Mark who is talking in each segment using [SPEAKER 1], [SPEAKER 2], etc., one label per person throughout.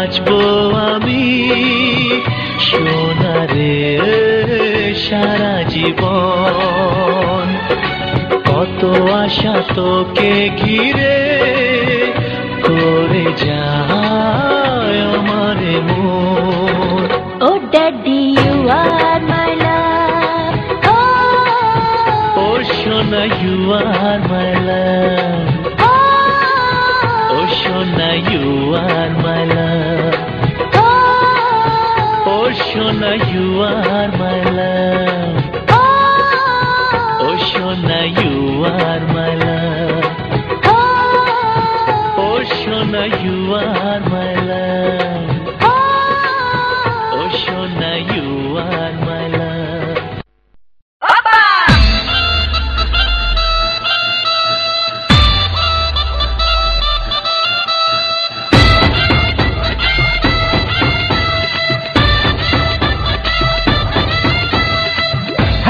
[SPEAKER 1] বাঁচবো আমি সোনারে সারা জীবন। কত আশা তোকে ঘিরে করে যায় আমার মন।
[SPEAKER 2] ও ড্যাডি ইউ আর মাই লাভ,
[SPEAKER 1] ও সোনা ইউ আর মাই লাভ, ও সোনা ইউ আর মাই লাভ, ও সোনা ইউ আর মাই লাভ, ও সোনা ইউ আর মাই লাভ, ও সোনা ইউ আর মাই লাভ, ও সোনা ইউ আর মাই লাভ।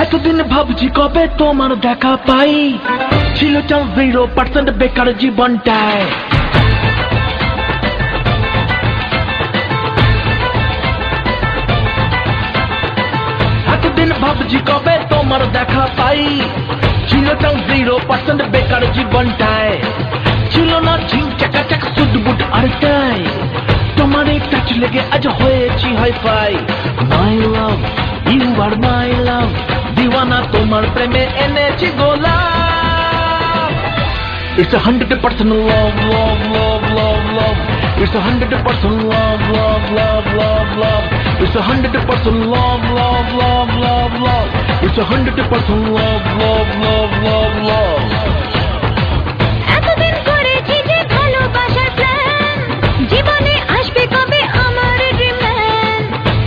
[SPEAKER 3] এতদিন ভাবছি কবে তোমার দেখা পাই, ছিল চান্স 0% বেকার জীবনটায়। এতদিন ভাবছি কবে তোমার দেখা পাই, ছিল চান্স 0% বেকার জীবনটায়। ছিল না ঝিং চাকাচাক সুটবুট আর টাই, তোমার এই টাচ লেগে আজ হয়েছি hi fi. My love you are my love, দিওয়ানা তোমার প্রেমে এনেছি গোলাপ। It's 100% love, love, love, love, love. It's 100% love, love, love, love, love. It's 100% love, love, love, love, love. It's 100% love, love, love, love, love.
[SPEAKER 2] এতদিন করেছি যে ভালোবাসার plan, জীবনে আসবে কবে আমার ড্রিমম্যান।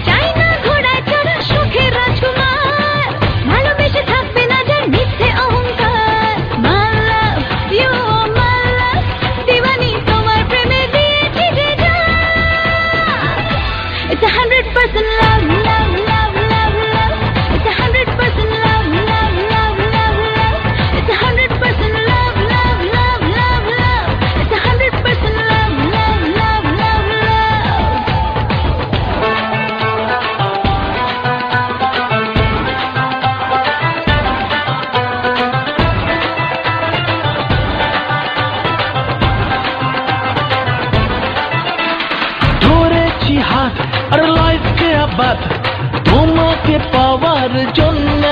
[SPEAKER 2] চাই না ঘোড়ায় চড়া সুখের রাজকুমার, ভালোবেসে থাকবে না যার মিথ্যে অহংকার। মাই লাভ ইউ মাই লাভ, দিওয়ানি তোমার প্রেমে দিয়েছি যে জান। It's 100% love, love, love, love, love. It's 100% love, love, love, love, love. It's 100% love, love, love, love, love. It's 100% love, love, love, love, love.
[SPEAKER 3] ধরেছি হাত আর লাইফকে আবার তোমাকে পাওয়ার জন্য।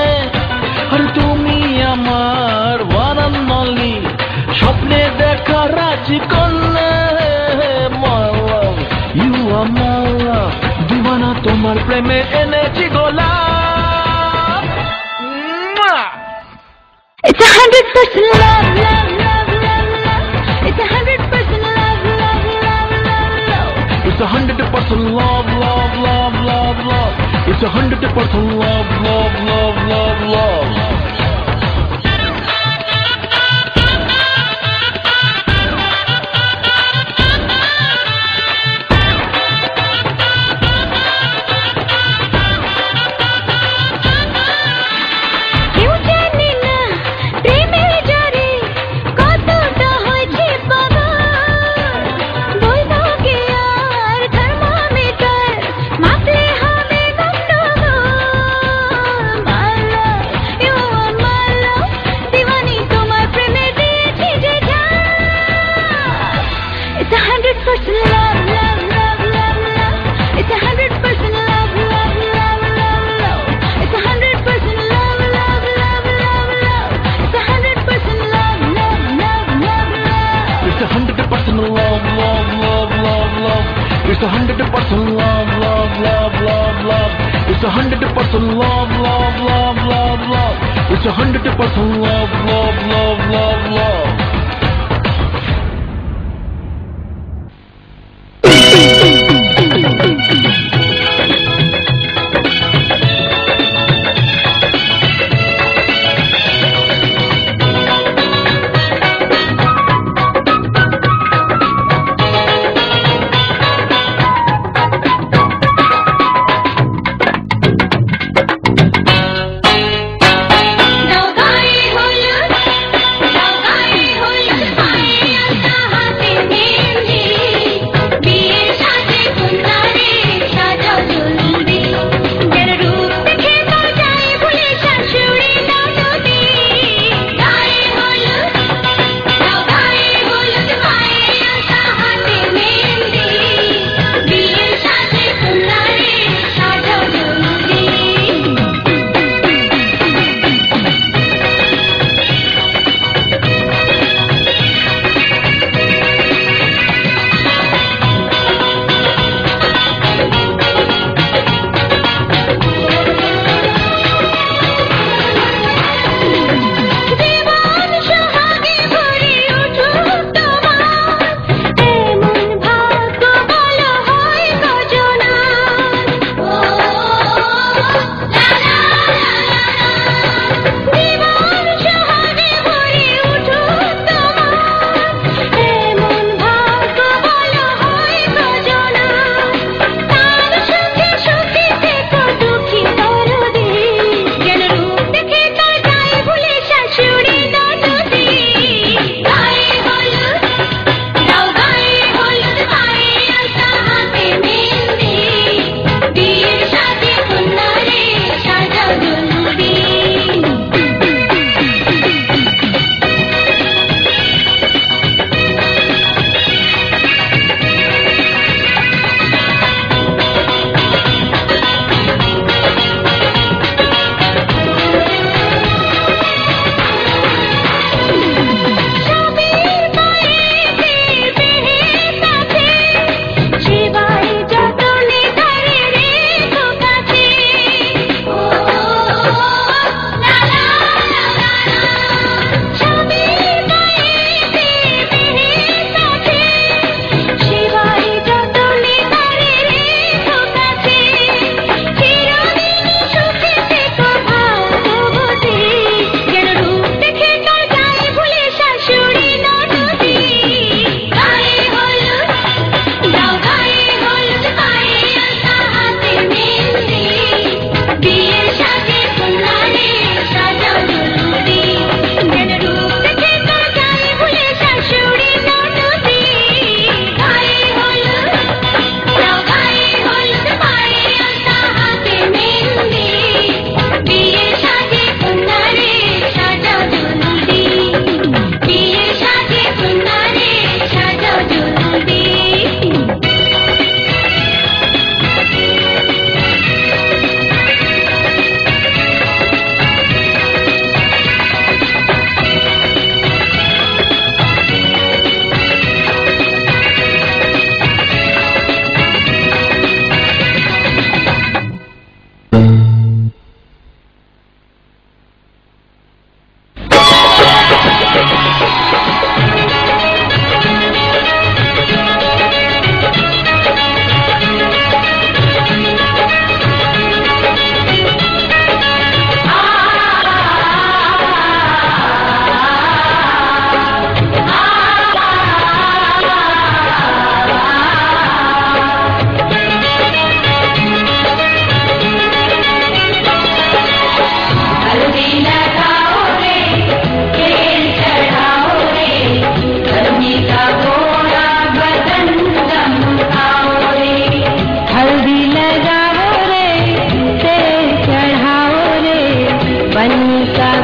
[SPEAKER 3] আর তুমি আমার ওয়ান অ্যান্ড অনলি, স্বপ্নে দেখা রাজকন্যা। মাই love you are my love, দিওয়ানা তোমার প্রেমে এনেছি গোলাপ।
[SPEAKER 2] It's 100% love, love, love, love, love. It's 100% love, love, love, love, love.
[SPEAKER 3] It's 100% love, love, love, love, love. It's 100% love, love, love, love, love.
[SPEAKER 2] কেউ জানে না প্রেমের জ্বরে কতটা হয়েছে পাগল। বলবো কি আর থার্মোমিটার মাপলে হবে গন্ডগোল। মাই লাভ ইউ আর মাই লাভ, দিওয়ানি তোমার প্রেমে দিয়েছি যে জান। It's 100% love, love, love, love, love. It's 100% love, love, love, love, love. It's 100% love, love, love, love, love. It's 100% love, love, love, love, love.
[SPEAKER 3] It's 100% love, love, love, love, love. It's 100% love, love, love, love, love. It's 100% love, love, love, love, love. It's 100% love, love, love, love, love.
[SPEAKER 2] Now,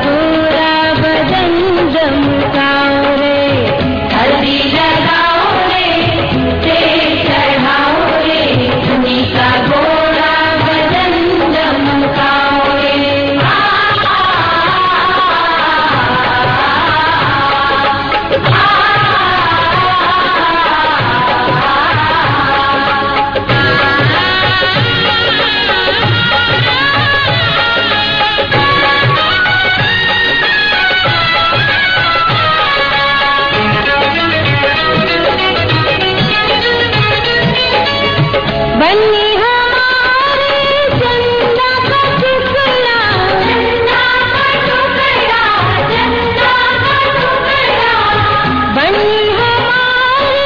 [SPEAKER 2] गोरा बदन दमकाओ रे, हल्दी लगाओ रे, तेल चढ़ाओ रे, बन्नी का गोरा बदन दमकाओ रे। बन्नी हमारे चंदा का टुकड़ा, चंदा का टुकड़ा, चंदा का टुकड़ा, बन्नी हमारे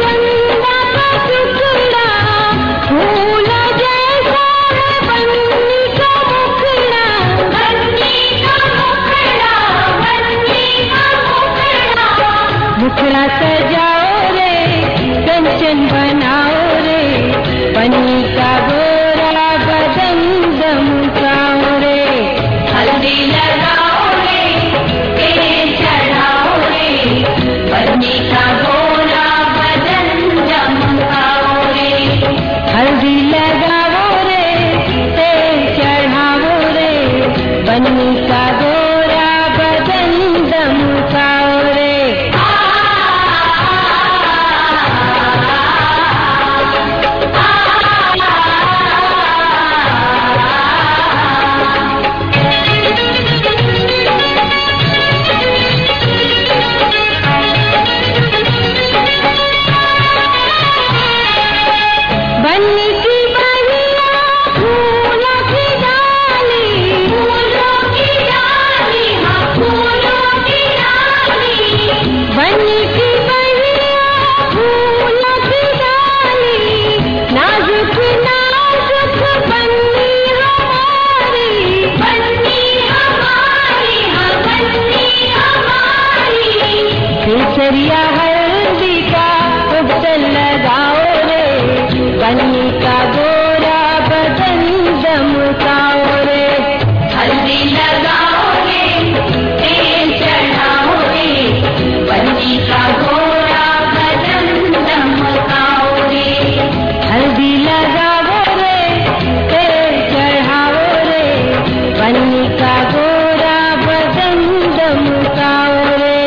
[SPEAKER 2] चंदा का टुकड़ा, फूल जैसा है बन्नी का मुखड़ा, बन्नी का मुखड़ा, बन्नी का मुखड़ा, मुखड़ा सजाओ रे, कंचन बनाओ रे, बन्नी का गोरा बदन दमकाओ रे, हल्दी लगाओ रे, तेल चढ़ाओ रे, बन्नी का गोरा बदन दमकाओ रे, हल्दी लगाओ रे, तेल चढ़ाओ रे, बन्नी का गोरा बदन दमकाओ रे। बन्नी की बहिया फूलों की डाली, फूलों की डाली, हाँ फूलों की डाली, बन्नी की बहिया फूलों की डाली, नाजुक नाजुक बन्नी हमारी, बन्नी हमारी, हाँ बन्नी हमारी, केसरिया हल्दी का उबटन लगाओ रे, बन्नी का गोरा बदन दमकाओ रे, हल्दी लगाओ रे, तेल चढ़ाओ रे, बन्नी का गोरा बदन दमकाओ रे, हल्दी लगाओ रे, तेल चढ़ाओ रे, बन्नी का गोरा बदन दमकाओ रे।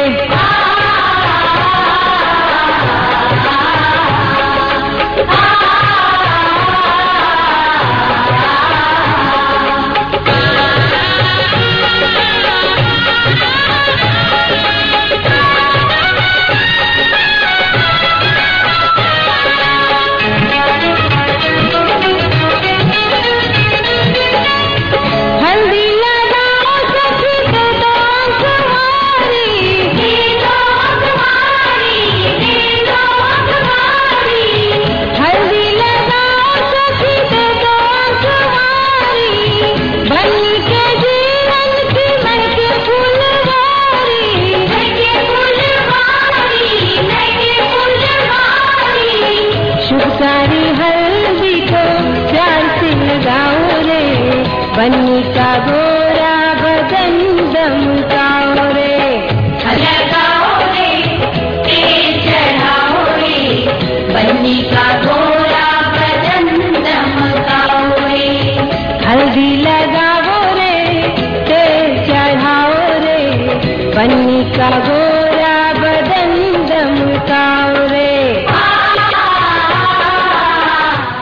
[SPEAKER 2] हल्दी लगाओ सखी दे दो तुम्हारी, दे दो तुम्हारी, दे दो तुम्हारी, हल्दी लगाओ सखी दे दो तुम्हारी, बन्नी के जीवन की महके फुलवारी, महके फुलवारी, महके फुलवारी, शुभ सारी हल्दी को प्यार से लगाओ रे, बन्नी का गोरा बदन दमकाओ रे, लगाओ रे, तेल चढ़ाओ रे, बन्नी का गोरा बदन दमकाओ रे, हल्दी लगाओ रे, तेल चढ़ाओ रे, बन्नी का गोरा